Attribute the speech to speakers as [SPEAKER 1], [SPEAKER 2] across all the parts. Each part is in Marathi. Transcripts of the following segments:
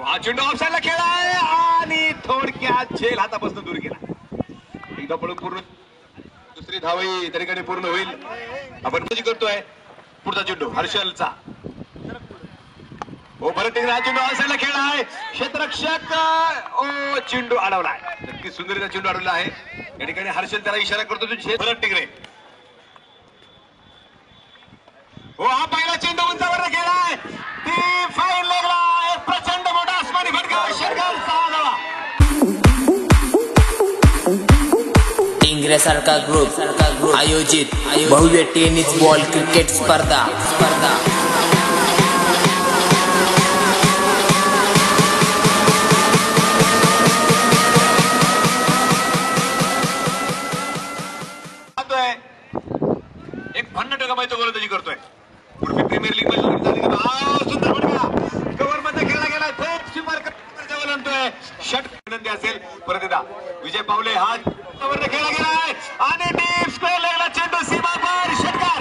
[SPEAKER 1] हा चेंडू ऑफसाईडला खेळा आहे आणि थोडक्यात झेल हातापासून दूर गेला. एकदा पळून पूर्ण दुसरी धावही तरीकडे पूर्ण होईल. आपण करतोय पुढचा चेंडू हर्षलचा. परत एकदा चेंडू ऑफसाईडला खेळा आहे. क्षेत्ररक्षक चेंडू अडवलाय. नक्की सुंदरीचा चेंडू अडवला आहे. या ठिकाणी हर्षल त्याला इशारा करतो. भरत टिंगरे. हा पहिला चेंडू उंचावर खेळाय. ती फाईन लेगला एक प्रचंड मोठा आसमानी फटका. शेरगावचा धावा.
[SPEAKER 2] टिंगरे सरकार ग्रुप आयोजित भव्य टेनिस बॉल क्रिकेट स्पर्धा
[SPEAKER 1] एक भन्नाट गमाईचा गोलंदाजी करतोय. उडपी प्रीमियर लीग मध्ये सुंदर फटका कव्हर मध्ये खेळला गेला. थेट स्वीपर करण्याचा आणतोय. षटक विनंती असेल. परत एकदा विजय पावले हा कव्हर खेळला गेलाय आणि डीप स्क्वेअर लेगला चेंडू सीमा पार. षटकार.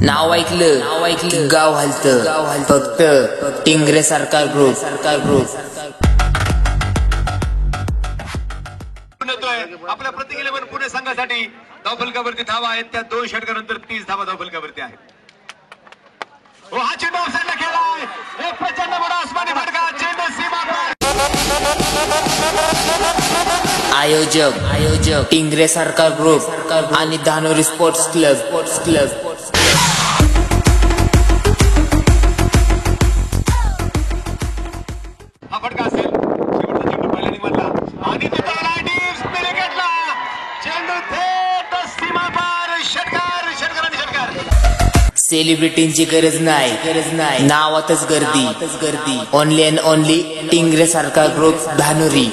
[SPEAKER 2] नाव ऐकलं गाव हलतं. फक्त टिंगरे सरकार ग्रुप.
[SPEAKER 1] आपल्या प्रतिक्रियेवर पुणे संघासाठी धावफलकावरती धावा आहेत. त्या 2 षटकानंतर 30 धावा धावफलकावरती आहेत. हा चेंडू ऑफसाईडला खेळाय. एक प्रचंड मोठा आसमानी फटका. चेंडू सीमा पार.
[SPEAKER 2] आयोजक टिंगरे सरकार ग्रुप आणि धानोरी स्पोर्ट्स क्लब.
[SPEAKER 1] हा फटका असेल. शेवटचा चेंडू पहिल्या निवडला आणि चेंडू थेट सीमा पार. षटकार.
[SPEAKER 2] सेलिब्रिटींची गरज नाही. नावातच गर्दी. ओनली अँड ओनली टिंगरे सरकार ग्रुप धानोरी.